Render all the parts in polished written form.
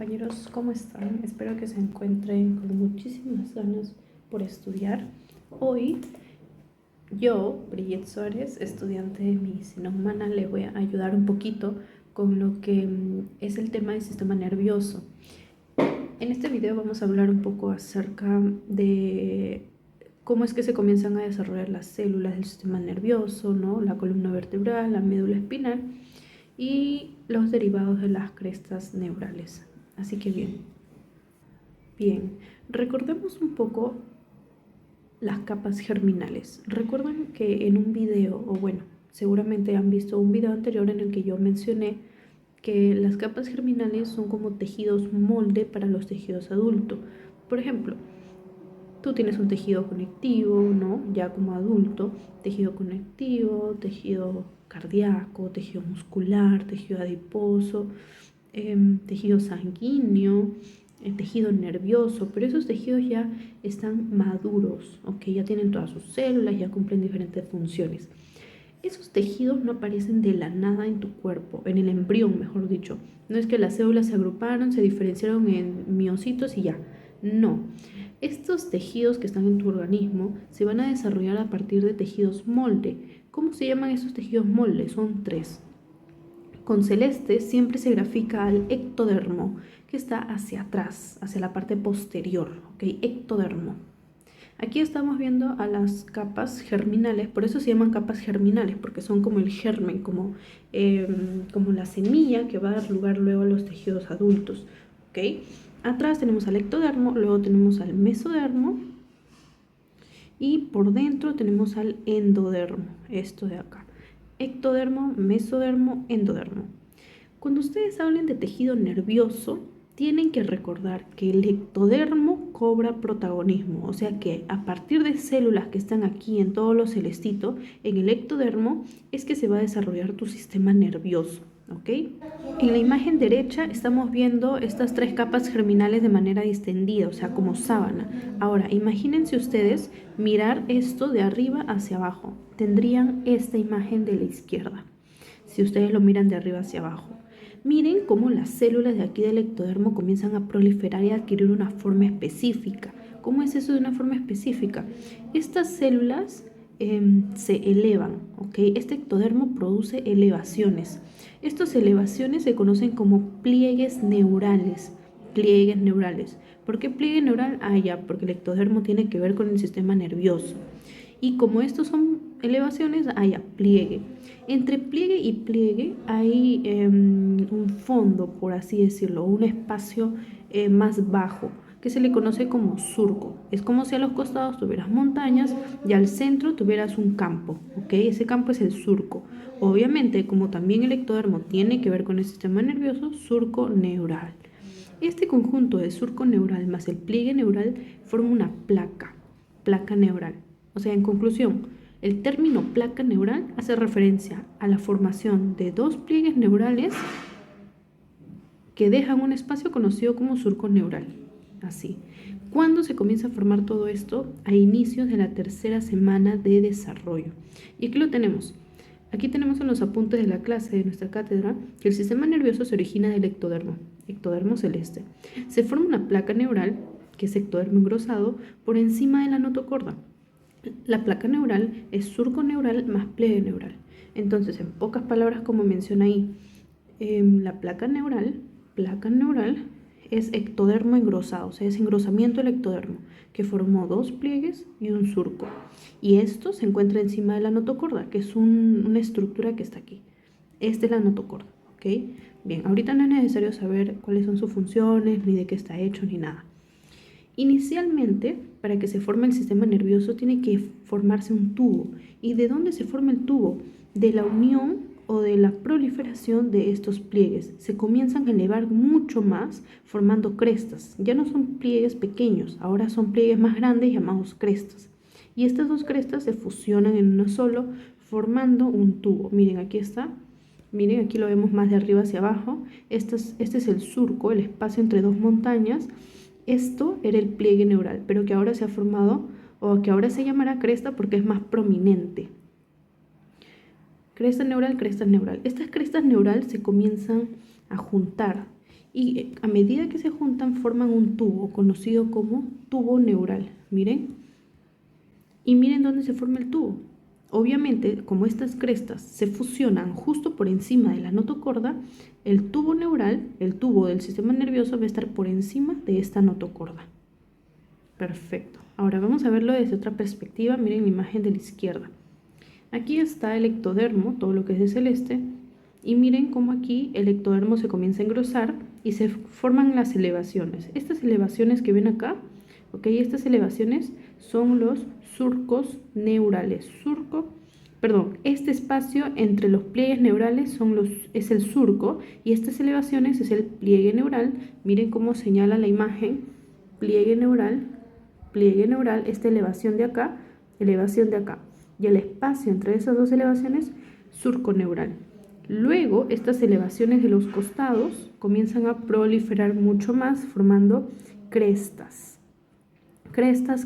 Compañeros, ¿cómo están? Espero que se encuentren con muchísimas ganas por estudiar. Hoy yo, Brigitte Suárez, estudiante de medicina humana, les voy a ayudar un poquito con lo que es el tema del sistema nervioso. En este video vamos a hablar un poco acerca de cómo es que se comienzan a desarrollar las células del sistema nervioso, ¿no? La columna vertebral, la médula espinal y los derivados de las crestas neurales. Así que bien, recordemos un poco las capas germinales. Recuerdan que en un video, o bueno, seguramente han visto un video anterior en el que yo mencioné que las capas germinales son como tejidos molde para los tejidos adultos. Por ejemplo, tú tienes un tejido conectivo, ¿no? Ya como adulto, tejido conectivo, tejido cardíaco, tejido muscular, tejido adiposo, tejido sanguíneo, tejido nervioso, pero esos tejidos ya están maduros, ¿ok? Ya tienen todas sus células, ya cumplen diferentes funciones. Esos tejidos no aparecen de la nada en tu cuerpo, en el embrión, mejor dicho. No es que las células se agruparon, se diferenciaron en miocitos y ya. No. Estos tejidos que están en tu organismo se van a desarrollar a partir de tejidos molde. ¿Cómo se llaman esos tejidos molde? Son 3. Con celeste siempre se grafica al ectodermo, que está hacia atrás, hacia la parte posterior, ¿ok? Ectodermo. Aquí estamos viendo a las capas germinales, por eso se llaman capas germinales, porque son como el germen, como la semilla que va a dar lugar luego a los tejidos adultos, ¿ok? Atrás tenemos al ectodermo, luego tenemos al mesodermo y por dentro tenemos al endodermo, esto de acá. Ectodermo, mesodermo, endodermo. Cuando ustedes hablen de tejido nervioso, tienen que recordar que el ectodermo cobra protagonismo, o sea que a partir de células que están aquí en todos los celestitos, en el ectodermo es que se va a desarrollar tu sistema nervioso, ¿ok? En la imagen derecha estamos viendo estas 3 capas germinales de manera distendida, o sea, como sábana. Ahora, imagínense ustedes mirar esto de arriba hacia abajo. Tendrían esta imagen de la izquierda, si ustedes lo miran de arriba hacia abajo. Miren cómo las células de aquí del ectodermo comienzan a proliferar y a adquirir una forma específica. ¿Cómo es eso de una forma específica? Estas células se elevan, ¿ok? Este ectodermo produce elevaciones. Estas elevaciones se conocen como pliegues neurales. Pliegues neurales. ¿Por qué pliegue neural? Ya, porque el ectodermo tiene que ver con el sistema nervioso. Y como estos son elevaciones, ya, pliegue. Entre pliegue y pliegue hay un fondo, por así decirlo, un espacio más bajo, que se le conoce como surco. Es como si a los costados tuvieras montañas y al centro tuvieras un campo, ¿ok? Ese campo es el surco. Obviamente, como también el ectodermo tiene que ver con el sistema nervioso, surco neural. Este conjunto de surco neural más el pliegue neural forma una placa neural. O sea, en conclusión, el término placa neural hace referencia a la formación de 2 pliegues neurales que dejan un espacio conocido como surco neural. Así. ¿Cuándo se comienza a formar todo esto? A inicios de la 3ª semana de desarrollo. Y aquí lo tenemos. Aquí tenemos en los apuntes de la clase de nuestra cátedra que el sistema nervioso se origina del ectodermo celeste. Se forma una placa neural, que es ectodermo engrosado, por encima de la notocorda. La placa neural es surco neural más pliegue neural. Entonces, en pocas palabras, como menciona ahí, la placa neural es ectodermo engrosado, o sea, es engrosamiento del ectodermo, que formó 2 pliegues y un surco. Y esto se encuentra encima de la notocorda, que es una estructura que está aquí. Esta es la notocorda, ¿ok? Bien, ahorita no es necesario saber cuáles son sus funciones, ni de qué está hecho, ni nada. Inicialmente, para que se forme el sistema nervioso, tiene que formarse un tubo. ¿Y de dónde se forma el tubo? De la unión o de la proliferación de estos pliegues. Se comienzan a elevar mucho más, formando crestas. Ya no son pliegues pequeños, ahora son pliegues más grandes llamados crestas. Y estas 2 crestas se fusionan en uno solo, formando un tubo. Miren, aquí está. Miren, aquí lo vemos más de arriba hacia abajo. Este es el surco, el espacio entre 2 montañas. Esto era el pliegue neural, pero que ahora se ha formado, o que ahora se llamará cresta porque es más prominente. Cresta neural, cresta neural. Estas crestas neural se comienzan a juntar y a medida que se juntan forman un tubo conocido como tubo neural. Miren. Y miren dónde se forma el tubo. Obviamente, como estas crestas se fusionan justo por encima de la notocorda, el tubo neural, el tubo del sistema nervioso, va a estar por encima de esta notocorda. Perfecto. Ahora vamos a verlo desde otra perspectiva. Miren la imagen de la izquierda. Aquí está el ectodermo, todo lo que es de celeste, y miren cómo aquí el ectodermo se comienza a engrosar y se forman las elevaciones. Estas elevaciones que ven acá, ¿ok? Estas elevaciones son los surcos neurales. Este espacio entre los pliegues neurales es el surco y estas elevaciones es el pliegue neural. Miren cómo señala la imagen, pliegue neural, esta elevación de acá. Y el espacio entre esas dos elevaciones, surco neural. Luego, estas elevaciones de los costados comienzan a proliferar mucho más, formando crestas. Crestas.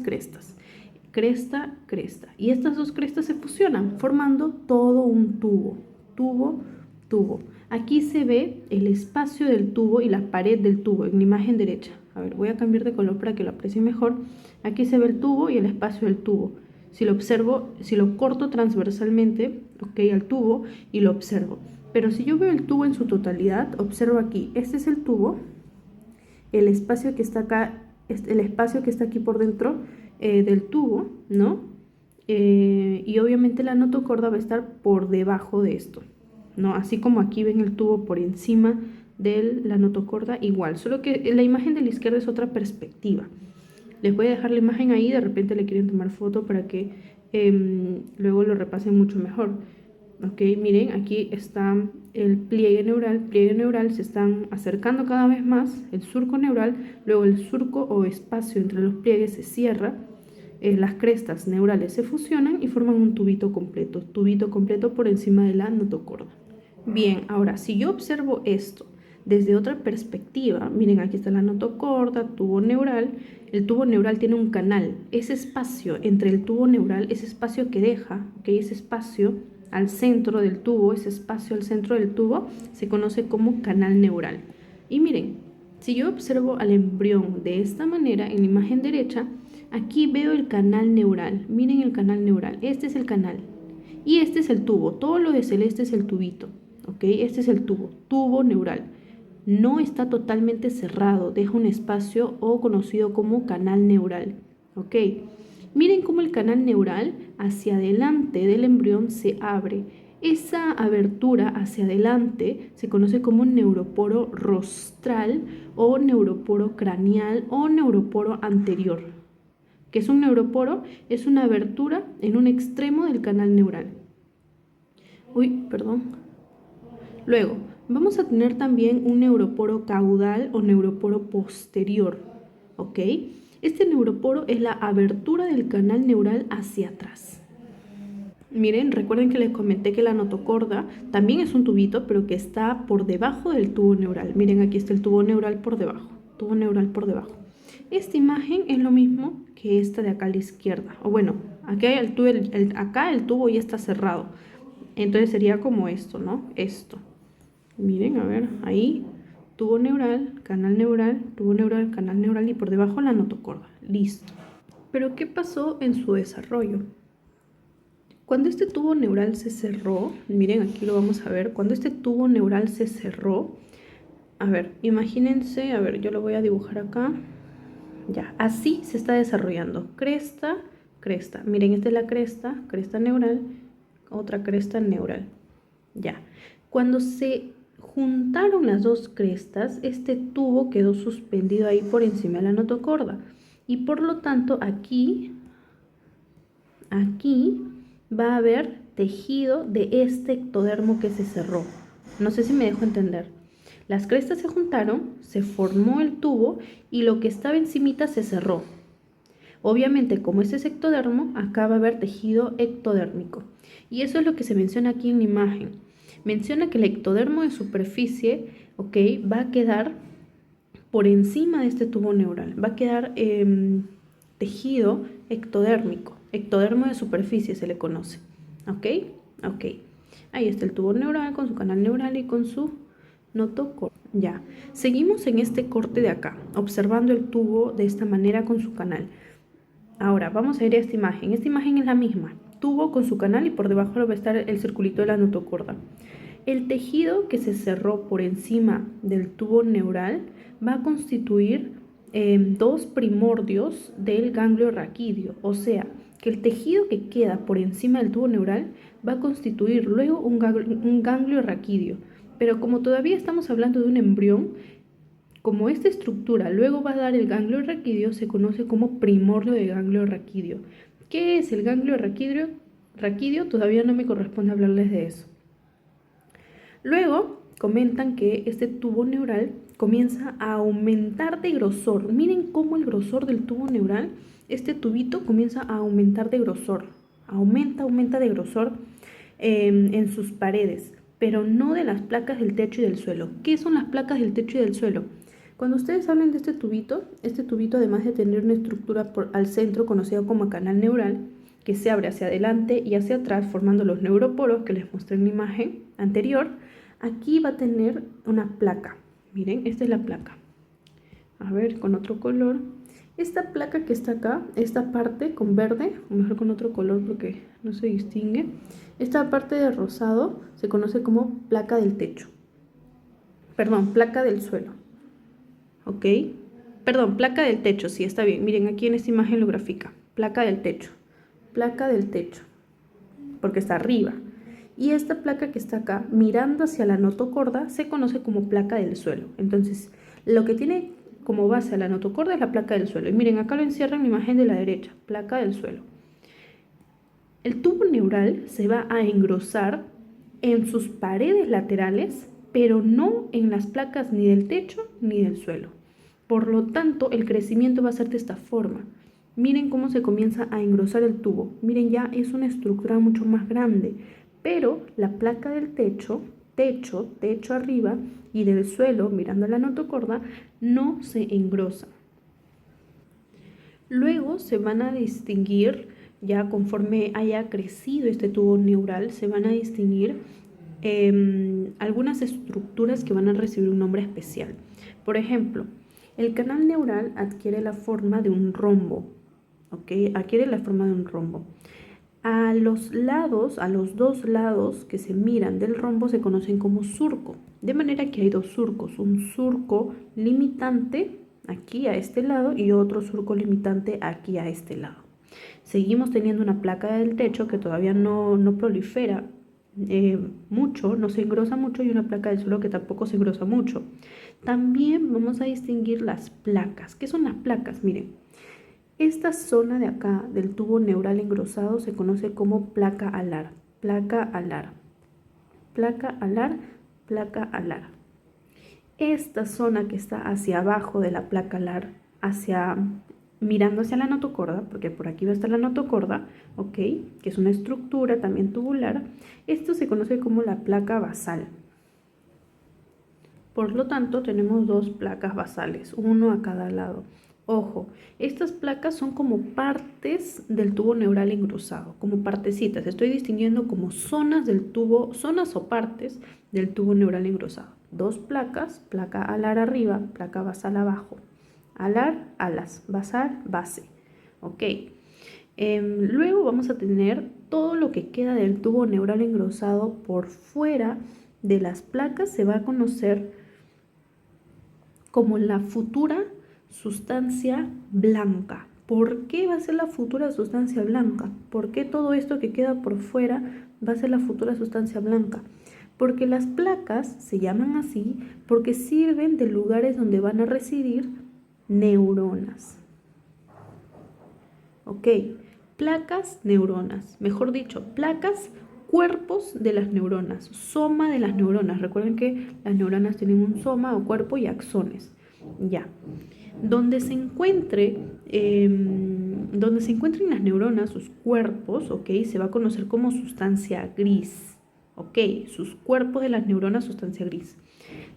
Cresta. Y estas dos crestas se fusionan, formando todo un tubo. Tubo. Aquí se ve el espacio del tubo y la pared del tubo en la imagen derecha. A ver, voy a cambiar de color para que lo aprecien mejor. Aquí se ve el tubo y el espacio del tubo. Si lo observo, si lo corto transversalmente, ok, al tubo y lo observo. Pero si yo veo el tubo en su totalidad, observo aquí, este es el tubo, el espacio que está acá, el espacio que está aquí por dentro del tubo, ¿no? Y obviamente la notocorda va a estar por debajo de esto, ¿no? Así como aquí ven el tubo por encima de la notocorda, igual, solo que la imagen de la izquierda es otra perspectiva. Les voy a dejar la imagen ahí, de repente le quieren tomar foto para que luego lo repasen mucho mejor. Ok, miren, aquí está el pliegue neural, se están acercando cada vez más, el surco neural, luego el surco o espacio entre los pliegues se cierra, las crestas neurales se fusionan y forman un tubito completo por encima de la notocorda. Bien, ahora, si yo observo esto desde otra perspectiva, miren, aquí está la notocorda, tubo neural. El tubo neural tiene un canal. Ese espacio entre el tubo neural, ese espacio que deja, ese espacio al centro del tubo, se conoce como canal neural. Y miren, si yo observo al embrión de esta manera, en la imagen derecha, aquí veo el canal neural. Miren el canal neural. Este es el canal. Y este es el tubo. Todo lo de celeste es el tubito. ¿Ok? Este es el tubo neural. No está totalmente cerrado, deja un espacio o conocido como canal neural. ¿Ok? Miren cómo el canal neural hacia adelante del embrión se abre. Esa abertura hacia adelante se conoce como neuroporo rostral o neuroporo craneal o neuroporo anterior. ¿Qué es un neuroporo? Es una abertura en un extremo del canal neural. Luego, vamos a tener también un neuroporo caudal o neuroporo posterior, ¿ok? Este neuroporo es la abertura del canal neural hacia atrás. Miren, recuerden que les comenté que la notocorda también es un tubito, pero que está por debajo del tubo neural. Miren, aquí está el tubo neural por debajo, Esta imagen es lo mismo que esta de acá a la izquierda. O bueno, aquí hay acá el tubo ya está cerrado. Entonces sería como esto, ¿no? Esto. Miren, a ver, ahí, tubo neural, canal neural, tubo neural, canal neural y por debajo la notocorda. Listo. Pero ¿qué pasó en su desarrollo? Cuando este tubo neural se cerró, miren, aquí lo vamos a ver, cuando este tubo neural se cerró, a ver, imagínense, a ver, yo lo voy a dibujar acá. Ya, así se está desarrollando. Cresta. Miren, esta es la cresta neural, otra cresta neural. Ya. Cuando se juntaron las dos crestas, este tubo quedó suspendido ahí por encima de la notocorda. Y por lo tanto, aquí va a haber tejido de este ectodermo que se cerró. No sé si me dejo entender. Las crestas se juntaron, se formó el tubo y lo que estaba encimita se cerró. Obviamente, como este es ectodermo, acá va a haber tejido ectodérmico. Y eso es lo que se menciona aquí en la imagen. Menciona que el ectodermo de superficie, ¿ok?, va a quedar por encima de este tubo neural. Va a quedar tejido ectodérmico. Ectodermo de superficie se le conoce. ¿Ok? Ok. Ahí está el tubo neural con su canal neural y con su notocorda. Ya, seguimos en este corte de acá, observando el tubo de esta manera con su canal. Ahora, vamos a ir a esta imagen. Esta imagen es la misma, tubo con su canal y por debajo va a estar el circulito de la notocorda. El tejido que se cerró por encima del tubo neural va a constituir dos primordios del ganglio raquídeo, o sea, que el tejido que queda por encima del tubo neural va a constituir luego un ganglio raquídeo. Pero como todavía estamos hablando de un embrión, como esta estructura luego va a dar el ganglio raquídeo, se conoce como primordio de ganglio raquídeo. ¿Qué es el ganglio raquídeo? Todavía no me corresponde hablarles de eso. Luego comentan que este tubo neural comienza a aumentar de grosor. Miren cómo el grosor del tubo neural, este tubito comienza a aumentar de grosor. Aumenta de grosor en sus paredes, pero no de las placas del techo y del suelo. ¿Qué son las placas del techo y del suelo? Cuando ustedes hablan de este tubito además de tener una estructura al centro conocida como canal neural, que se abre hacia adelante y hacia atrás formando los neuroporos que les mostré en la imagen anterior, aquí va a tener una placa. Miren, esta es la placa. A ver, con otro color. Esta placa que está acá, esta parte con verde, o mejor con otro color porque no se distingue, esta parte de rosado se conoce como placa del techo. Perdón, placa del suelo. ¿Ok? Perdón, placa del techo, sí, está bien. Miren, aquí en esta imagen lo grafica. Placa del techo, porque está arriba. Y esta placa que está acá, mirando hacia la notocorda, se conoce como placa del suelo. Entonces, lo que tiene como base a la notocorda es la placa del suelo. Y miren, acá lo encierra en la imagen de la derecha, placa del suelo. El tubo neural se va a engrosar en sus paredes laterales, pero no en las placas ni del techo ni del suelo. Por lo tanto, el crecimiento va a ser de esta forma. Miren cómo se comienza a engrosar el tubo. Miren, ya es una estructura mucho más grande, pero la placa del techo arriba y del suelo, mirando la notocorda, no se engrosa. Luego se van a distinguir, ya conforme haya crecido este tubo neural, se van a distinguir algunas estructuras que van a recibir un nombre especial. Por ejemplo, el canal neural adquiere la forma de un rombo, ¿ok? Adquiere la forma de un rombo. A los dos lados que se miran del rombo se conocen como surco, de manera que hay dos surcos, un surco limitante aquí a este lado y otro surco limitante aquí a este lado. Seguimos teniendo una placa del techo que todavía no prolifera mucho, no se engrosa mucho, y una placa del suelo que tampoco se engrosa mucho. También vamos a distinguir las placas. ¿Qué son las placas? Miren, esta zona de acá del tubo neural engrosado se conoce como placa alar, placa alar, placa alar, placa alar. Esta zona que está hacia abajo de la placa alar, mirando hacia la notocorda, porque por aquí va a estar la notocorda, ¿ok? Que es una estructura también tubular. Esto se conoce como la placa basal. Por lo tanto, tenemos dos placas basales, uno a cada lado. Ojo, estas placas son como partes del tubo neural engrosado, como partecitas. Estoy distinguiendo como zonas del tubo, zonas o partes del tubo neural engrosado. Dos placas, placa alar arriba, placa basal abajo. Alar, alas, basal, base. Ok. Luego vamos a tener todo lo que queda del tubo neural engrosado por fuera de las placas. Se va a conocer como la futura sustancia blanca. ¿Por qué va a ser la futura sustancia blanca? ¿Por qué todo esto que queda por fuera va a ser la futura sustancia blanca? Porque las placas se llaman así porque sirven de lugares donde van a residir neuronas. Ok, placas, neuronas. Mejor dicho, placas, cuerpos de las neuronas, soma de las neuronas. Recuerden que las neuronas tienen un soma o cuerpo y axones. Ya. Donde se encuentren las neuronas, sus cuerpos, ¿ok? Se va a conocer como sustancia gris, ¿ok? Sus cuerpos de las neuronas, sustancia gris.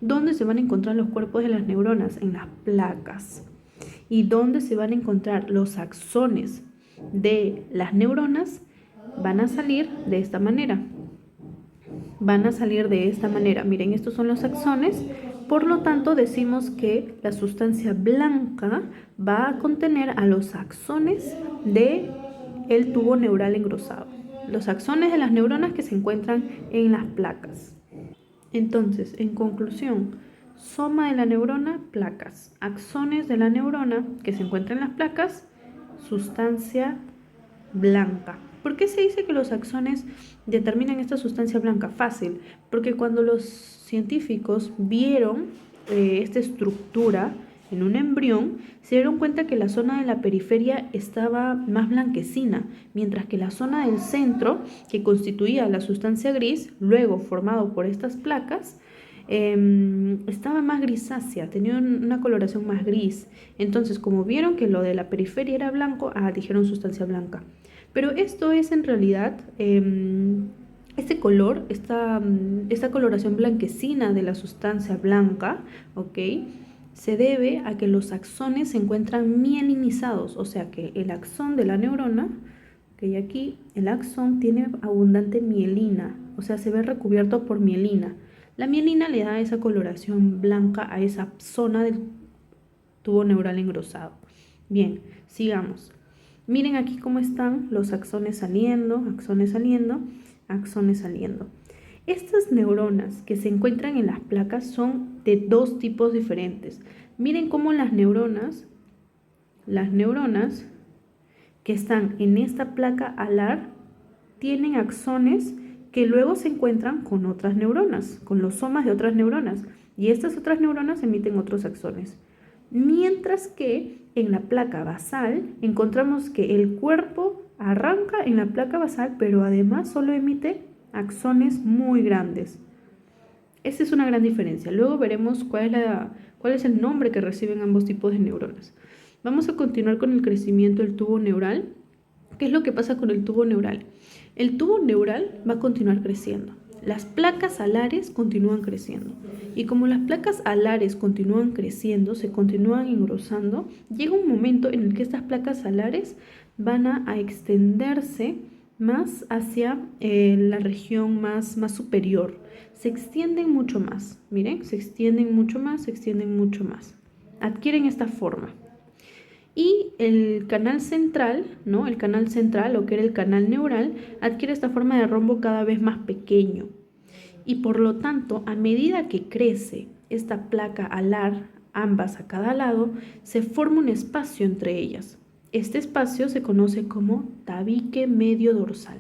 ¿Dónde se van a encontrar los cuerpos de las neuronas? En las placas. ¿Y dónde se van a encontrar los axones de las neuronas? Van a salir de esta manera. van a salir de esta manera. Miren, estos son los axones. Por lo tanto, decimos que la sustancia blanca va a contener a los axones del tubo neural engrosado. Los axones de las neuronas que se encuentran en las placas. Entonces, en conclusión, soma de la neurona, placas. Axones de la neurona que se encuentran en las placas, sustancia blanca. ¿Por qué se dice que los axones determinan esta sustancia blanca? Fácil, porque cuando los científicos vieron esta estructura en un embrión, se dieron cuenta que la zona de la periferia estaba más blanquecina, mientras que la zona del centro, que constituía la sustancia gris, luego formado por estas placas, estaba más grisácea, tenía una coloración más gris. Entonces, como vieron que lo de la periferia era blanco, dijeron sustancia blanca. Pero esto es en realidad, este color, esta coloración blanquecina de la sustancia blanca, ¿ok?, se debe a que los axones se encuentran mielinizados, o sea que el axón de la neurona, que aquí el axón tiene abundante mielina, o sea se ve recubierto por mielina. La mielina le da esa coloración blanca a esa zona del tubo neural engrosado. Bien, sigamos. Miren aquí cómo están los axones saliendo, axones saliendo, axones saliendo. Estas neuronas que se encuentran en las placas son de dos tipos diferentes. Miren cómo las neuronas que están en esta placa alar tienen axones que luego se encuentran con otras neuronas, con los somas de otras neuronas. Y estas otras neuronas emiten otros axones. Mientras que en la placa basal encontramos que el cuerpo arranca en la placa basal, pero además solo emite axones muy grandes. Esta es una gran diferencia. Luego veremos cuál es el nombre que reciben ambos tipos de neuronas. Vamos a continuar con el crecimiento del tubo neural. ¿Qué es lo que pasa con el tubo neural? El tubo neural va a continuar creciendo. Las placas alares continúan creciendo. Y como las placas alares continúan creciendo, se continúan engrosando, llega un momento en el que estas placas alares van a extenderse más hacia la región más superior. Se extienden mucho más. Miren, se extienden mucho más, se extienden mucho más. Adquieren esta forma. Y el canal central, ¿no? El canal central, lo que era el canal neural, adquiere esta forma de rombo cada vez más pequeño. Y por lo tanto, a medida que crece esta placa alar, ambas a cada lado, se forma un espacio entre ellas. Este espacio se conoce como tabique medio dorsal.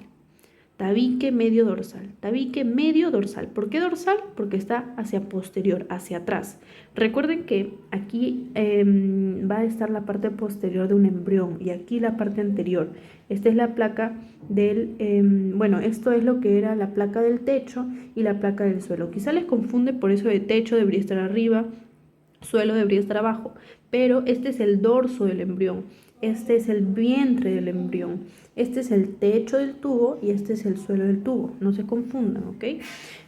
Tabique medio dorsal, tabique medio dorsal. ¿Por qué dorsal? Porque está hacia posterior, hacia atrás. Recuerden que aquí va a estar la parte posterior de un embrión y aquí la parte anterior. Esta es la placa del, esto es lo que era la placa del techo y la placa del suelo. Quizá les confunde, por eso de techo debería estar arriba, suelo debería estar abajo, pero este es el dorso del embrión. Este es el vientre del embrión, este es el techo del tubo y este es el suelo del tubo, no se confundan, ¿ok?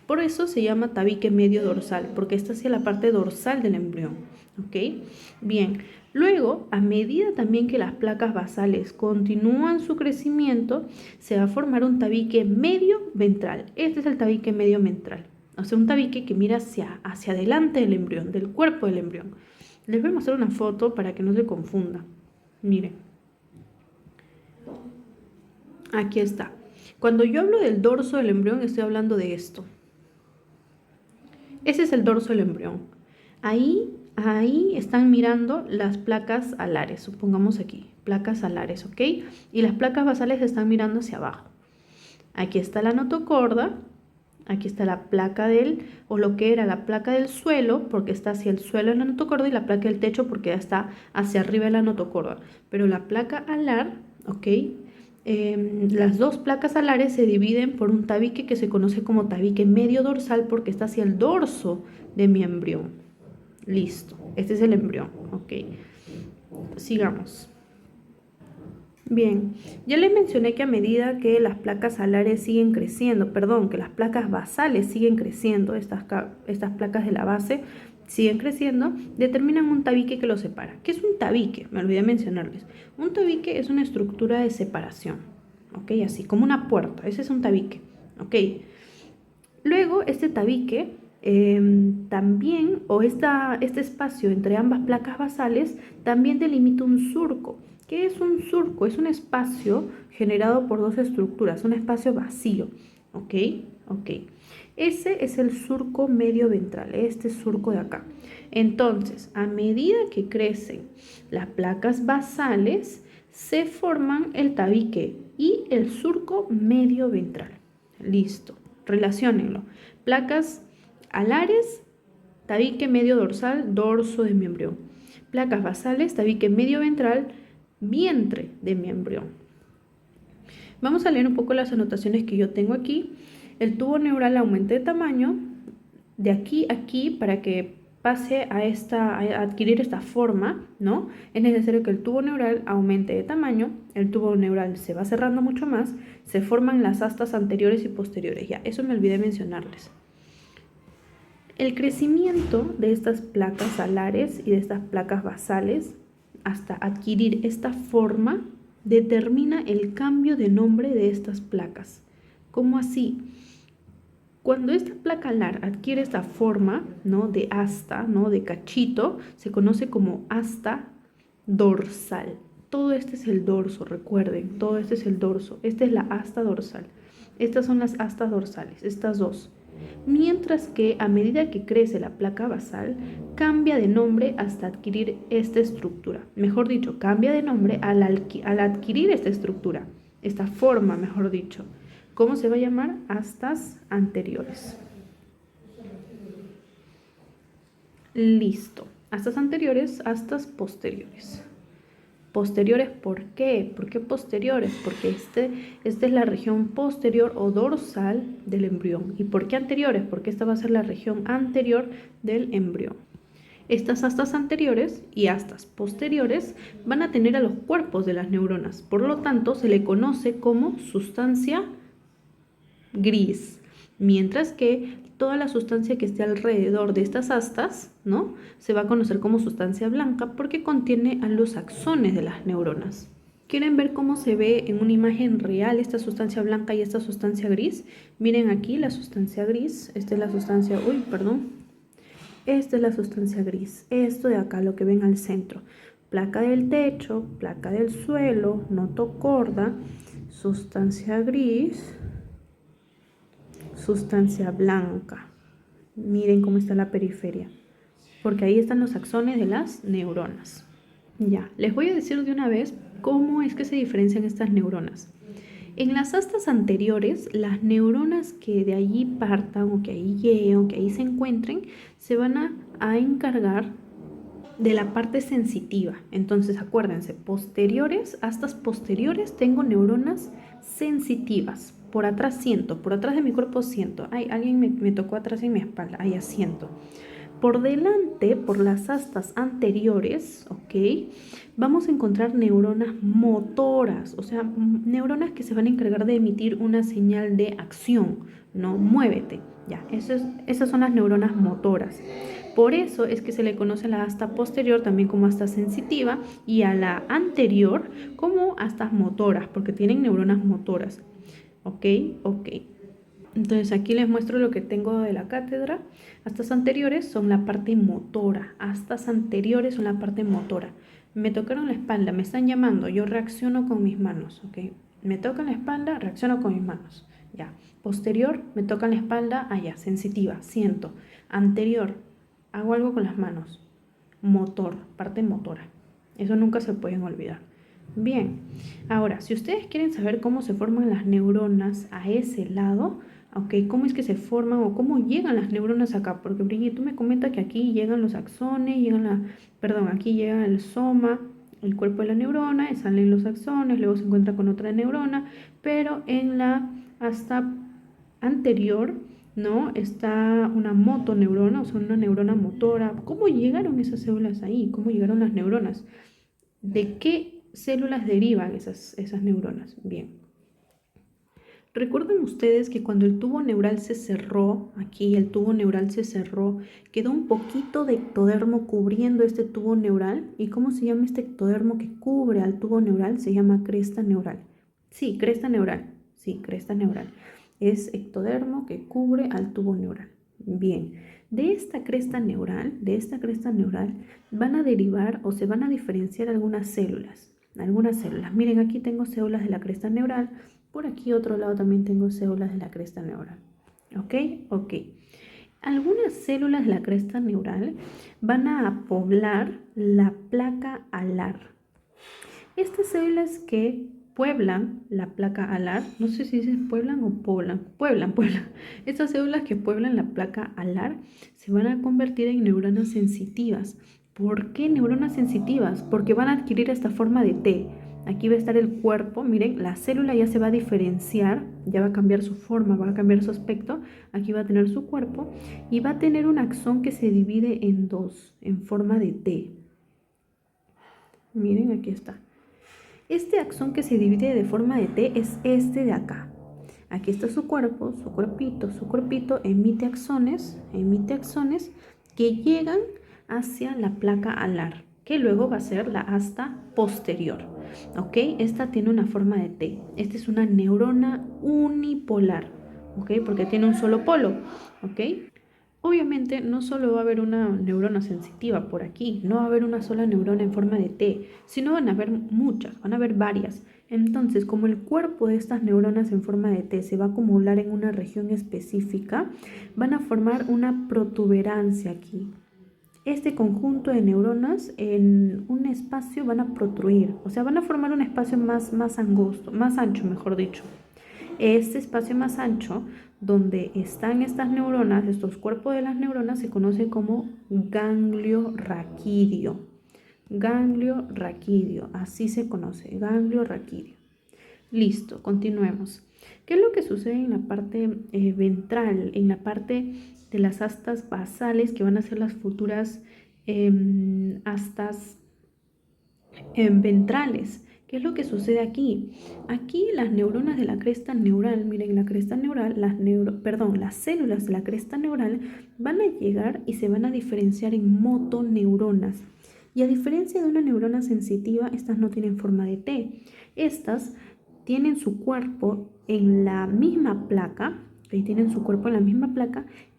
Por eso se llama tabique medio dorsal, porque está hacia la parte dorsal del embrión, ¿ok? Bien, luego, a medida también que las placas basales continúan su crecimiento, se va a formar un tabique medio ventral. Este es el tabique medio ventral, o sea, un tabique que mira hacia adelante del embrión, del cuerpo del embrión. Les voy a mostrar una foto para que no se confunda. Miren, aquí está. Cuando yo hablo del dorso del embrión, estoy hablando de esto. Ese es el dorso del embrión. Ahí están mirando las placas alares, supongamos aquí, placas alares, ¿ok? Y las placas basales están mirando hacia abajo. Aquí está la notocorda, aquí está la placa o lo que era la placa del suelo, porque está hacia el suelo de la notocorda, y la placa del techo porque está hacia arriba de la notocorda. Pero la placa alar, ¿ok? Las dos placas alares se dividen por un tabique que se conoce como tabique medio dorsal porque está hacia el dorso de mi embrión. Listo, este es el embrión, ¿ok? Sigamos. Bien, ya les mencioné que a medida que las placas alares siguen creciendo, que las placas basales siguen creciendo, estas placas de la base siguen creciendo, determinan un tabique que los separa. ¿Qué es un tabique? Me olvidé mencionarles. Un tabique es una estructura de separación, ¿ok? Así como una puerta, ese es un tabique, ¿ok? Luego, este tabique también, o este espacio entre ambas placas basales, también delimita un surco. ¿Qué es un surco? Es un espacio generado por dos estructuras, un espacio vacío. ¿Ok? Ok. Ese es el surco medio ventral, este surco de acá. Entonces, a medida que crecen las placas basales, se forman el tabique y el surco medio ventral. Listo. Relaciónenlo. Placas alares, tabique medio dorsal, dorso de mi embrión. Placas basales, tabique medio ventral, vientre de mi embrión. Vamos a leer un poco las anotaciones que yo tengo aquí. El tubo neural aumenta de tamaño de aquí a aquí para que pase a adquirir esta forma, ¿no? Es necesario que el tubo neural aumente de tamaño, el tubo neural se va cerrando mucho más, se forman las astas anteriores y posteriores. Ya, eso me olvidé mencionarles. El crecimiento de estas placas alares y de estas placas basales hasta adquirir esta forma determina el cambio de nombre de estas placas. ¿Cómo así? Cuando esta placa alar adquiere esta forma, ¿no?, de asta, ¿no?, de cachito, se conoce como asta dorsal. Todo este es el dorso, recuerden, todo este es el dorso. Esta es la asta dorsal. Estas son las astas dorsales, estas dos. Mientras que a medida que crece la placa basal, cambia de nombre hasta adquirir esta estructura. Mejor dicho, cambia de nombre al adquirir esta estructura, esta forma, mejor dicho. ¿Cómo se va a llamar? Astas anteriores. Listo. Astas anteriores, astas posteriores. Posteriores, ¿por qué? ¿Por qué posteriores? Porque esta es la región posterior o dorsal del embrión. ¿Y por qué anteriores? Porque esta va a ser la región anterior del embrión. Estas astas anteriores y astas posteriores van a tener a los cuerpos de las neuronas. Por lo tanto, se le conoce como sustancia gris. Mientras que toda la sustancia que esté alrededor de estas astas, ¿no?, se va a conocer como sustancia blanca porque contiene a los axones de las neuronas. ¿Quieren ver cómo se ve en una imagen real esta sustancia blanca y esta sustancia gris? Miren aquí la sustancia gris, esta es la sustancia, esta es la sustancia gris, esto de acá, lo que ven al centro. Placa del techo, placa del suelo, notocorda, sustancia gris, sustancia blanca. Miren cómo está la periferia, porque ahí están los axones de las neuronas. Ya, les voy a decir de una vez cómo es que se diferencian estas neuronas. En las astas anteriores, las neuronas que de allí partan o que ahí lleguen o que ahí se encuentren, se van a encargar de la parte sensitiva. Entonces, acuérdense, astas posteriores, tengo neuronas sensitivas. Por atrás siento, por atrás de mi cuerpo siento. Ay, alguien me tocó atrás en mi espalda. Ahí asiento. Por delante, por las astas anteriores, ¿ok?, vamos a encontrar neuronas motoras, o sea, neuronas que se van a encargar de emitir una señal de acción, ¿no? Muévete, ya, esas son las neuronas motoras. Por eso es que se le conoce a la asta posterior también como asta sensitiva y a la anterior como astas motoras, porque tienen neuronas motoras. ¿Ok? Ok. Entonces aquí les muestro lo que tengo de la cátedra. Astas anteriores son la parte motora. Astas anteriores son la parte motora. Me tocaron la espalda, me están llamando, yo reacciono con mis manos, ¿ok? Me tocan la espalda, reacciono con mis manos. Ya. Posterior, me tocan la espalda, allá, sensitiva, siento. Anterior, hago algo con las manos. Motor, parte motora. Eso nunca se pueden olvidar. Bien, ahora, si ustedes quieren saber cómo se forman las neuronas a ese lado, ¿ok?, cómo es que se forman o cómo llegan las neuronas acá, porque Brigitte, tú me comentas que aquí llegan los axones, aquí llega el soma, el cuerpo de la neurona, salen los axones, luego se encuentra con otra neurona, pero en la asta anterior, ¿no?, está una motoneurona, o sea, una neurona motora. ¿Cómo llegaron esas células ahí? ¿Cómo llegaron las neuronas? ¿De qué células derivan esas neuronas? Bien. ¿Recuerdan ustedes que cuando el tubo neural se cerró, aquí el tubo neural se cerró, quedó un poquito de ectodermo cubriendo este tubo neural? ¿Y cómo se llama este ectodermo que cubre al tubo neural? Se llama cresta neural. Sí, cresta neural. Sí, cresta neural. Es ectodermo que cubre al tubo neural. Bien, de esta cresta neural van a derivar o se van a diferenciar algunas células. Miren, aquí tengo células de la cresta neural, por aquí otro lado también tengo células de la cresta neural. ¿Ok? Ok. Algunas células de la cresta neural van a poblar la placa alar. Estas células que pueblan la placa alar, no sé si dice pueblan o pueblan. Estas células que pueblan la placa alar se van a convertir en neuronas sensitivas. ¿Por qué neuronas sensitivas? Porque van a adquirir esta forma de T. Aquí va a estar el cuerpo, miren, la célula ya se va a diferenciar, ya va a cambiar su forma, va a cambiar su aspecto. Aquí va a tener su cuerpo y va a tener un axón que se divide en dos, en forma de T. Miren, aquí está. Este axón que se divide de forma de T es este de acá. Aquí está su cuerpo, su cuerpito emite axones que llegan hacia la placa alar, que luego va a ser la asta posterior. ¿Ok? Esta tiene una forma de T. Esta es una neurona unipolar, ¿ok? Porque tiene un solo polo, ¿ok? Obviamente no solo va a haber una neurona sensitiva por aquí, no va a haber una sola neurona en forma de T, sino van a haber muchas, van a haber varias. Entonces, como el cuerpo de estas neuronas en forma de T se va a acumular en una región específica, van a formar una protuberancia aquí. Este conjunto de neuronas en un espacio van a protruir, o sea, van a formar un espacio más angosto, más ancho, mejor dicho. Este espacio más ancho donde están estas neuronas, estos cuerpos de las neuronas, se conoce como ganglio raquídeo. Ganglio raquídeo, así se conoce, ganglio raquídeo. Listo, continuemos. ¿Qué es lo que sucede en la parte ventral, en la parte de las astas basales que van a ser las futuras astas ventrales? ¿Qué es lo que sucede aquí? Aquí las neuronas de la cresta neural, miren, la cresta neural, las células de la cresta neural van a llegar y se van a diferenciar en motoneuronas. Y a diferencia de una neurona sensitiva, estas no tienen forma de T. Estas tienen su cuerpo en la misma placa, y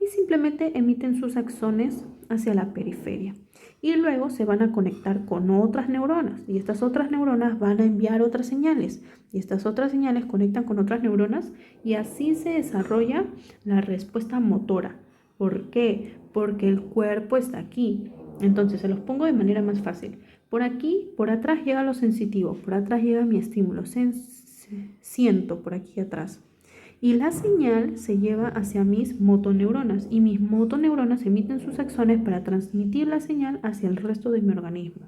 simplemente emiten sus axones hacia la periferia. Y luego se van a conectar con otras neuronas y estas otras neuronas van a enviar otras señales y estas otras señales conectan con otras neuronas y así se desarrolla la respuesta motora. ¿Por qué? Porque el cuerpo está aquí. Entonces se los pongo de manera más fácil. Por aquí, por atrás llega lo sensitivo, por atrás llega mi estímulo, siento por aquí atrás. Y la señal se lleva hacia mis motoneuronas y mis motoneuronas emiten sus axones para transmitir la señal hacia el resto de mi organismo.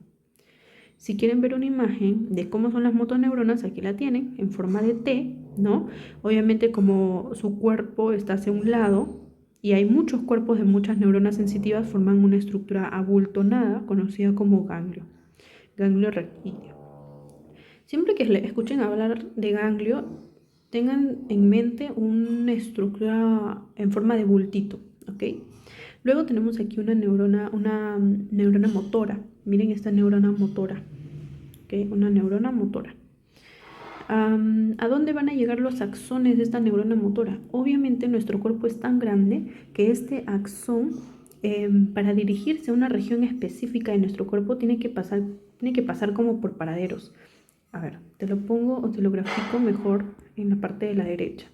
Si quieren ver una imagen de cómo son las motoneuronas, aquí la tienen, en forma de T, ¿no? Obviamente como su cuerpo está hacia un lado y hay muchos cuerpos de muchas neuronas sensitivas, forman una estructura abultonada conocida como ganglio raquídeo. Siempre que escuchen hablar de ganglio, tengan en mente una estructura en forma de bultito, ¿ok? Luego tenemos aquí una neurona motora. Miren esta neurona motora, ¿ok? Una neurona motora. ¿A dónde van a llegar los axones de esta neurona motora? Obviamente nuestro cuerpo es tan grande que este axón, para dirigirse a una región específica de nuestro cuerpo, tiene que pasar como por paraderos. A ver, te lo pongo o te lo grafico mejor en la parte de la derecha.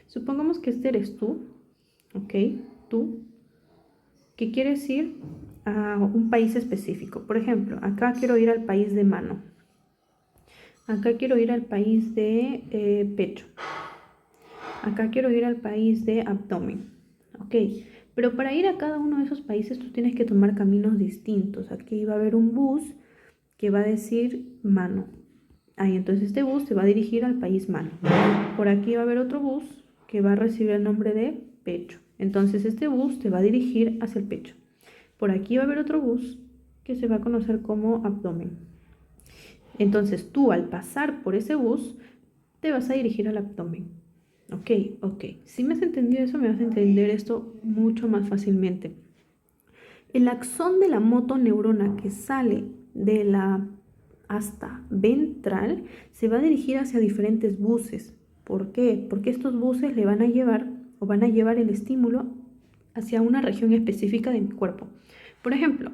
Supongamos que este eres tú, ¿ok? Tú, que quieres ir a un país específico. Por ejemplo, acá quiero ir al país de mano. Acá quiero ir al país de pecho. Acá quiero ir al país de abdomen, ¿ok? Pero para ir a cada uno de esos países tú tienes que tomar caminos distintos. Aquí va a haber un bus que va a decir mano. Ahí, entonces este bus se va a dirigir al país mano. Por aquí va a haber otro bus que va a recibir el nombre de pecho. Entonces este bus te va a dirigir hacia el pecho. Por aquí va a haber otro bus que se va a conocer como abdomen. Entonces tú al pasar por ese bus te vas a dirigir al abdomen. Ok. Si me has entendido eso, me vas a entender esto mucho más fácilmente. El axón de la motoneurona que sale de la asta ventral se va a dirigir hacia diferentes buses, ¿Por qué? Porque estos buses le van a llevar o van a llevar el estímulo hacia una región específica de mi cuerpo. Por ejemplo,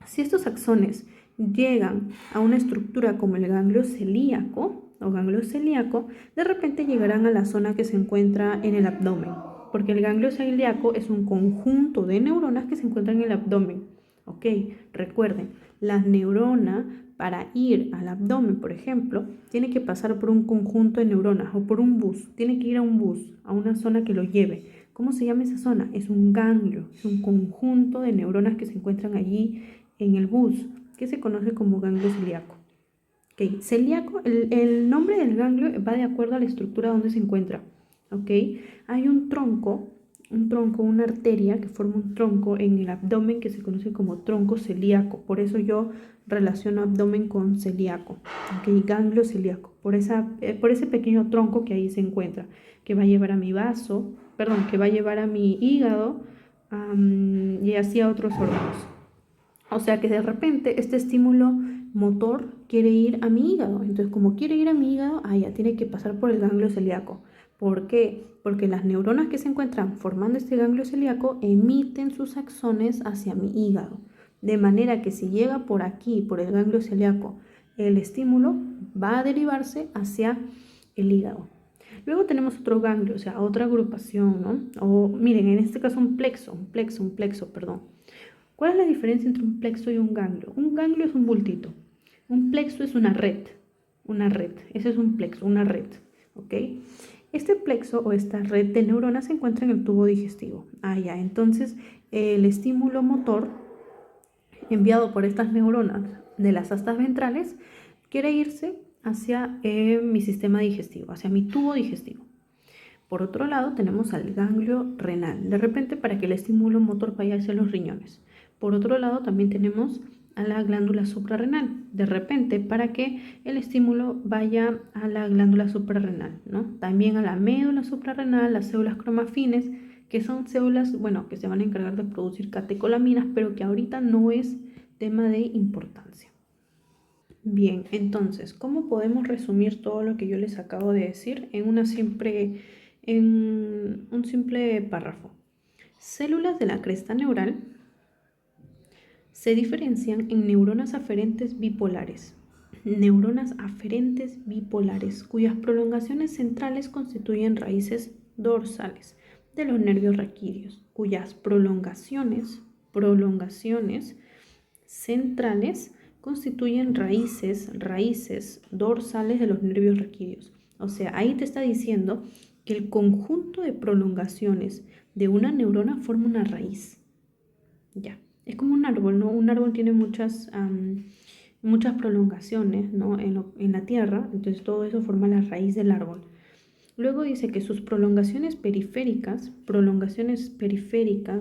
si estos axones llegan a una estructura como el ganglio celíaco o ganglio celíaco, de repente llegarán a la zona que se encuentra en el abdomen, porque el ganglio celíaco es un conjunto de neuronas que se encuentran en el abdomen. Ok, recuerden, la neurona para ir al abdomen, por ejemplo, tiene que pasar por un conjunto de neuronas o por un bus, tiene que ir a un bus, a una zona que lo lleve. ¿Cómo se llama esa zona? Es un ganglio, es un conjunto de neuronas que se encuentran allí en el bus, que se conoce como ganglio celíaco. Okay. Celíaco, el nombre del ganglio va de acuerdo a la estructura donde se encuentra. Okay. Hay un tronco, una arteria que forma un tronco en el abdomen que se conoce como tronco celíaco. Por eso yo relaciono abdomen con celíaco. Okay. Ganglio celíaco. Por ese pequeño tronco que ahí se encuentra, que va a llevar a mi vaso, que va a llevar a mi hígado y así a otros órganos. O sea que de repente este estímulo motor quiere ir a mi hígado. Entonces, como quiere ir a mi hígado, ya tiene que pasar por el ganglio celíaco. ¿Por qué? Porque las neuronas que se encuentran formando este ganglio celíaco emiten sus axones hacia mi hígado. De manera que si llega por aquí, por el ganglio celíaco, el estímulo va a derivarse hacia el hígado. Luego tenemos otro ganglio, o sea, otra agrupación, ¿no? O miren, en este caso un plexo, perdón. ¿Cuál es la diferencia entre un plexo y un ganglio? Un ganglio es un bultito. Un plexo es una red. Ese es un plexo, una red. ¿Ok? Este plexo o esta red de neuronas se encuentra en el tubo digestivo. Entonces el estímulo motor enviado por estas neuronas de las astas ventrales quiere irse hacia mi sistema digestivo, hacia mi tubo digestivo. Por otro lado, tenemos al ganglio renal, de repente para que el estímulo motor vaya hacia los riñones. Por otro lado, también tenemos a la glándula suprarrenal, de repente para que el estímulo vaya a la glándula suprarrenal, ¿no? También a la médula suprarrenal, las células cromafines, que son células, que se van a encargar de producir catecolaminas, pero que ahorita no es tema de importancia. Bien, entonces, ¿cómo podemos resumir todo lo que yo les acabo de decir en un simple párrafo? Células de la cresta neural se diferencian en neuronas aferentes bipolares. Neuronas aferentes bipolares, cuyas prolongaciones centrales constituyen raíces dorsales de los nervios raquídeos, cuyas prolongaciones centrales constituyen raíces dorsales de los nervios raquídeos. O sea, ahí te está diciendo que el conjunto de prolongaciones de una neurona forma una raíz. Ya, es como un árbol, ¿no? Un árbol tiene muchas prolongaciones, ¿no? en la tierra, entonces todo eso forma la raíz del árbol. Luego dice que sus prolongaciones periféricas,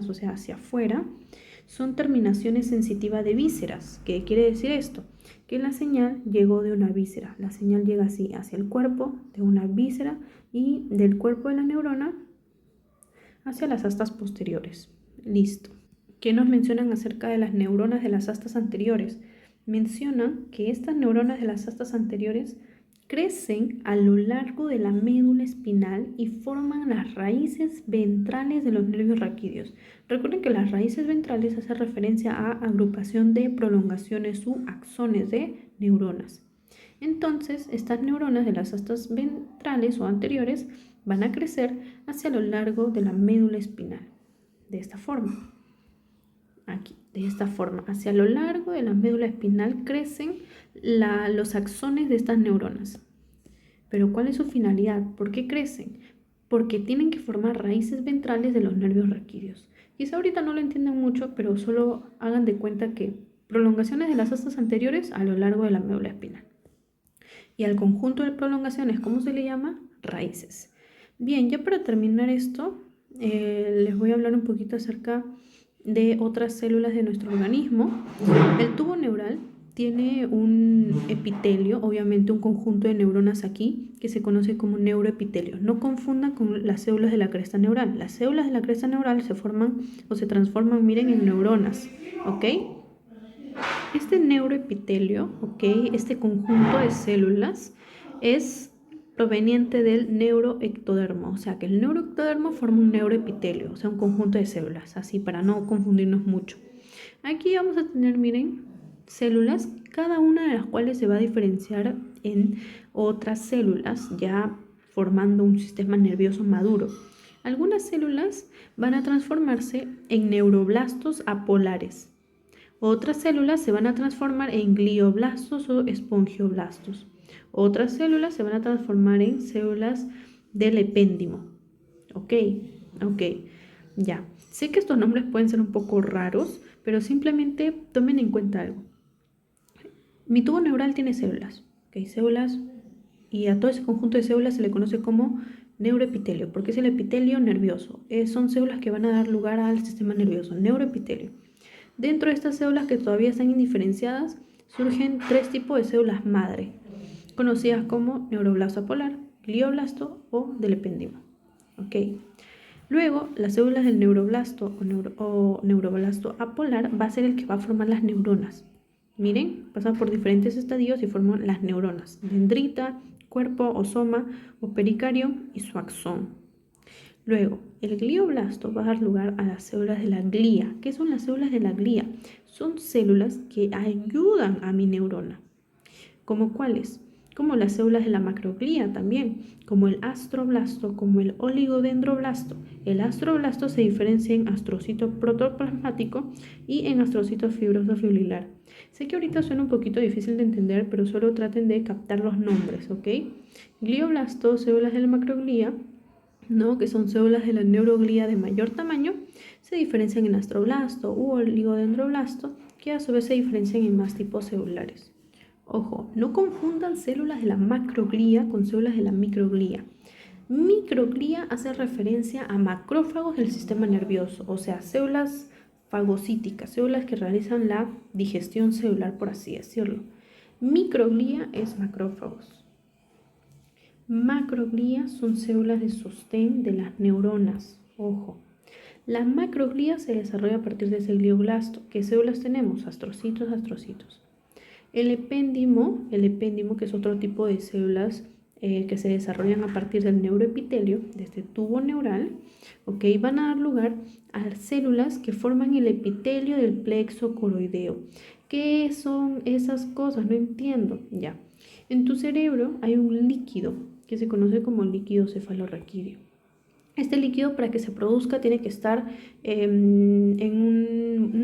o sea, hacia afuera, son terminaciones sensitivas de vísceras. ¿Qué quiere decir esto? Que la señal llegó de una víscera. La señal llega así hacia el cuerpo de una víscera y del cuerpo de la neurona hacia las astas posteriores. Listo. ¿Qué nos mencionan acerca de las neuronas de las astas anteriores? Mencionan que estas neuronas de las astas anteriores crecen a lo largo de la médula espinal y forman las raíces ventrales de los nervios raquídeos. Recuerden que las raíces ventrales hacen referencia a agrupación de prolongaciones u axones de neuronas. Entonces, estas neuronas de las astas ventrales o anteriores van a crecer hacia lo largo de la médula espinal. De esta forma. Aquí, de esta forma. Hacia lo largo de la médula espinal crecen los axones de estas neuronas. Pero ¿cuál es su finalidad? ¿Por qué crecen? Porque tienen que formar raíces ventrales de los nervios raquídeos. Quizá ahorita no lo entiendan mucho, pero solo hagan de cuenta que prolongaciones de las astas anteriores a lo largo de la médula espinal. Y al conjunto de prolongaciones, ¿cómo se le llama? Raíces. Bien, ya para terminar esto, les voy a hablar un poquito acerca de otras células de nuestro organismo. El tubo neural tiene un epitelio, obviamente un conjunto de neuronas aquí, que se conoce como neuroepitelio. No confundan con las células de la cresta neural. Las células de la cresta neural se forman o se transforman, miren, en neuronas, ¿ok? Este neuroepitelio, ¿ok? Este conjunto de células es proveniente del neuroectodermo, o sea que el neuroectodermo forma un neuroepitelio, o sea un conjunto de células, así para no confundirnos mucho. Aquí vamos a tener, miren, células, cada una de las cuales se va a diferenciar en otras células, ya formando un sistema nervioso maduro. Algunas células van a transformarse en neuroblastos apolares. Otras células se van a transformar en glioblastos o espongioblastos. Otras células se van a transformar en células del epéndimo. Ok, ya. Sé que estos nombres pueden ser un poco raros, pero simplemente tomen en cuenta algo. Mi tubo neural tiene células, ¿ok? Células, y a todo ese conjunto de células se le conoce como neuroepitelio, porque es el epitelio nervioso. Son células que van a dar lugar al sistema nervioso, neuroepitelio. Dentro de estas células que todavía están indiferenciadas, surgen 3 tipos de células madre, conocidas como neuroblasto apolar, glioblasto o del epéndimo. ¿Ok? Luego, las células del neuroblasto o neuroblasto apolar va a ser el que va a formar las neuronas. Miren, pasan por diferentes estadios y forman las neuronas: dendrita, cuerpo o soma o pericardio y su axón. Luego, el glioblasto va a dar lugar a las células de la glía. ¿Qué son las células de la glía? Son células que ayudan a mi neurona. ¿Como cuáles? Como las células de la macroglía también, como el astroblasto, como el oligodendroblasto. El astroblasto se diferencia en astrocito protoplasmático y en astrocito fibroso fibrilar. Sé que ahorita suena un poquito difícil de entender, pero solo traten de captar los nombres, ¿ok? Glioblasto, células de la macroglía, ¿no? Que son células de la neuroglía de mayor tamaño, se diferencian en astroblasto u oligodendroblasto, que a su vez se diferencian en más tipos celulares. Ojo, no confundan células de la macroglía con células de la microglía. Microglía hace referencia a macrófagos del sistema nervioso, o sea, células fagocíticas, células que realizan la digestión celular, por así decirlo. Microglía es macrófagos. Macroglía son células de sostén de las neuronas. Ojo, la macroglía se desarrolla a partir de ese glioblasto. ¿Qué células tenemos? Astrocitos. El epéndimo, que es otro tipo de células que se desarrollan a partir del neuroepitelio, de este tubo neural, ¿okay? Van a dar lugar a células que forman el epitelio del plexo coroideo. ¿Qué son esas cosas? No entiendo. Ya. En tu cerebro hay un líquido que se conoce como líquido cefalorraquídeo. Este líquido, para que se produzca, tiene que estar en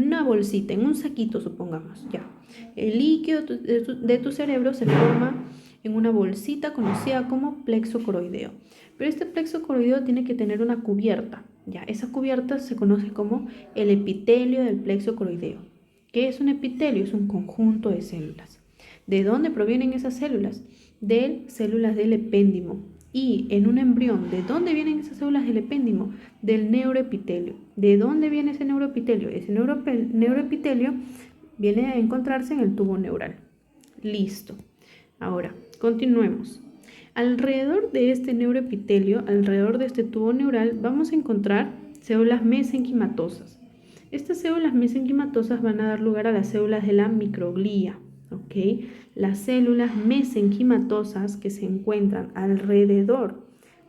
una bolsita, en un saquito, supongamos. Ya. El líquido de tu cerebro se forma en una bolsita conocida como plexo coroideo. Pero este plexo coroideo tiene que tener una cubierta. Ya. Esa cubierta se conoce como el epitelio del plexo coroideo. ¿Qué es un epitelio? Es un conjunto de células. ¿De dónde provienen esas células? De células del epéndimo. Y en un embrión, ¿de dónde vienen esas células del epéndimo? Del neuroepitelio. ¿De dónde viene ese neuroepitelio? Ese neuroepitelio viene a encontrarse en el tubo neural. Listo. Ahora, continuemos. Alrededor de este neuroepitelio, alrededor de este tubo neural, vamos a encontrar células mesenquimatosas. Estas células mesenquimatosas van a dar lugar a las células de la microglía. ¿Okay? Las células mesenquimatosas que se encuentran alrededor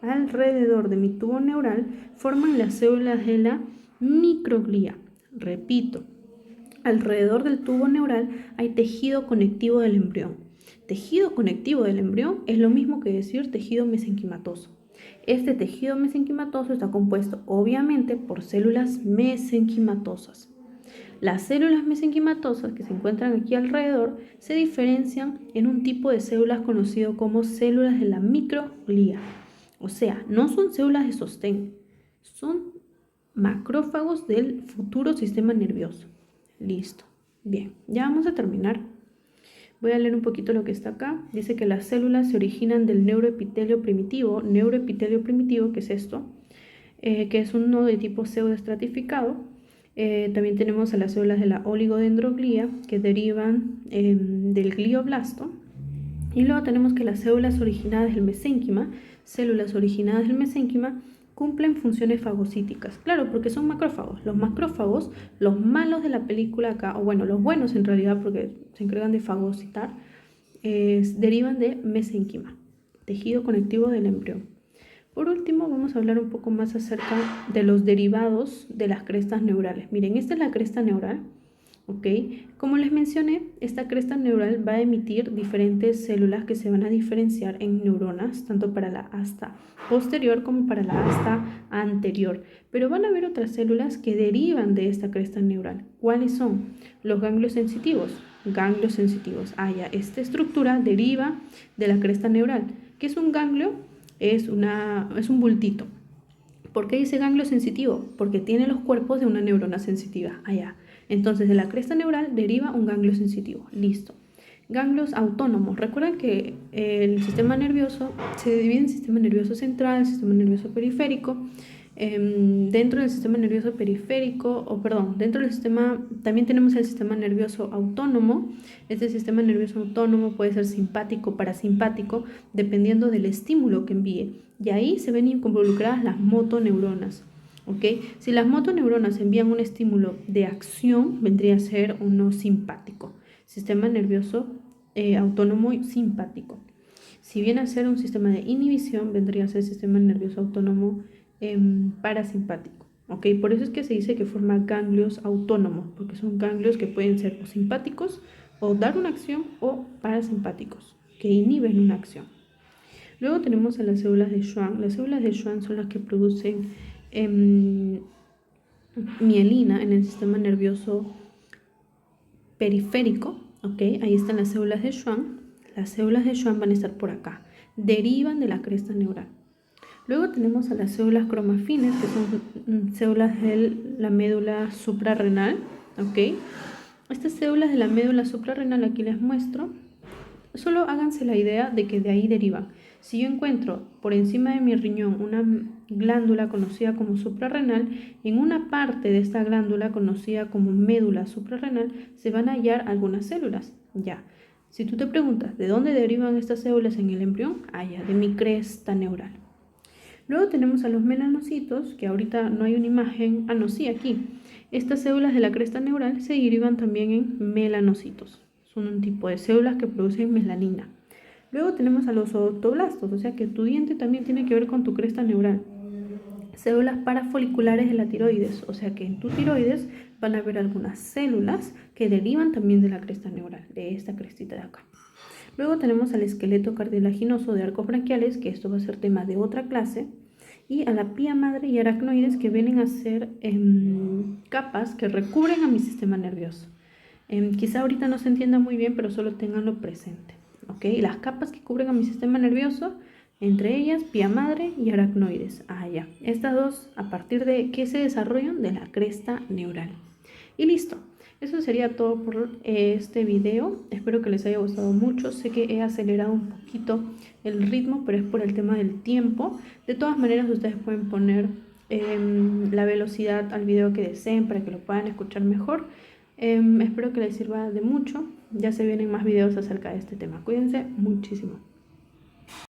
de mi tubo neural forman las células de la microglía. Repito, alrededor del tubo neural hay tejido conectivo del embrión. Tejido conectivo del embrión es lo mismo que decir tejido mesenquimatoso. Este tejido mesenquimatoso está compuesto obviamente por células mesenquimatosas. Las células mesenquimatosas que se encuentran aquí alrededor se diferencian en un tipo de células conocido como células de la microglía. O sea, no son células de sostén, son macrófagos del futuro sistema nervioso. Listo. Bien, ya vamos a terminar. Voy a leer un poquito lo que está acá. Dice que las células se originan del neuroepitelio primitivo. Neuroepitelio primitivo, ¿qué es esto? Que es un nodo de tipo pseudoestratificado. También tenemos a las células de la oligodendroglía que derivan del glioblasto. Y luego tenemos que las células originadas del mesénquima, cumplen funciones fagocíticas. Claro, porque son macrófagos. Los macrófagos, los malos de la película acá, o bueno, los buenos en realidad porque se encargan de fagocitar, derivan de mesénquima. tejido conectivo del embrión. Por último, vamos a hablar un poco más acerca de los derivados de las crestas neurales. Miren, esta es la cresta neural, ¿ok? Como les mencioné, esta cresta neural va a emitir diferentes células que se van a diferenciar en neuronas, tanto para la asta posterior como para la asta anterior. Pero van a haber otras células que derivan de esta cresta neural. ¿Cuáles son? Los ganglios sensitivos. Ganglios sensitivos. Ya, esta estructura deriva de la cresta neural. ¿Qué es un ganglio? Es un bultito. ¿Por qué dice ganglio sensitivo? Porque tiene los cuerpos de una neurona sensitiva. Allá. Entonces, de la cresta neural deriva un ganglio sensitivo. Listo. Ganglios autónomos. Recuerden que el sistema nervioso se divide en sistema nervioso central, sistema nervioso periférico. Dentro del sistema nervioso periférico, dentro del sistema, también tenemos el sistema nervioso autónomo. Este sistema nervioso autónomo puede ser simpático o parasimpático, dependiendo del estímulo que envíe. Y ahí se ven involucradas las motoneuronas. ¿Okay? Si las motoneuronas envían un estímulo de acción, vendría a ser uno simpático. Sistema nervioso autónomo y simpático. Si viene a ser un sistema de inhibición, vendría a ser sistema nervioso autónomo parasimpático. ¿Ok? Por eso es que se dice que forma ganglios autónomos, porque son ganglios que pueden ser o simpáticos o dar una acción o parasimpáticos, que inhiben una acción. Luego tenemos a las células de Schwann. Las células de Schwann son las que producen mielina en el sistema nervioso periférico. ¿Ok? Ahí están las células de Schwann. Las células de Schwann van a estar por acá. Derivan de la cresta neural. Luego tenemos a las células cromafines, que son células de la médula suprarrenal, ¿ok? Estas células de la médula suprarrenal aquí les muestro. Solo háganse la idea de que de ahí derivan. Si yo encuentro por encima de mi riñón una glándula conocida como suprarrenal, en una parte de esta glándula conocida como médula suprarrenal se van a hallar algunas células. Ya. Si tú te preguntas de dónde derivan estas células en el embrión, de mi cresta neural. Luego tenemos a los melanocitos, que ahorita no hay una imagen. No, sí, aquí. Estas células de la cresta neural se derivan también en melanocitos. Son un tipo de células que producen melanina. Luego tenemos a los odontoblastos, o sea que tu diente también tiene que ver con tu cresta neural. Células parafoliculares de la tiroides, o sea que en tu tiroides van a haber algunas células que derivan también de la cresta neural, de esta crestita de acá. Luego tenemos al esqueleto cartilaginoso de arcos branquiales, que esto va a ser tema de otra clase, y a la pía madre y aracnoides, que vienen a ser capas que recubren a mi sistema nervioso. Quizá ahorita no se entienda muy bien, pero solo ténganlo presente. ¿Okay? Las capas que cubren a mi sistema nervioso, entre ellas pía madre y aracnoides. Ya. Estas dos, ¿a partir de qué se desarrollan? De la cresta neural. Y listo. Eso sería todo por este video. Espero que les haya gustado mucho. Sé que he acelerado un poquito el ritmo, pero es por el tema del tiempo. De todas maneras, ustedes pueden poner la velocidad al video que deseen para que lo puedan escuchar mejor. Espero que les sirva de mucho. Ya se vienen más videos acerca de este tema. Cuídense muchísimo.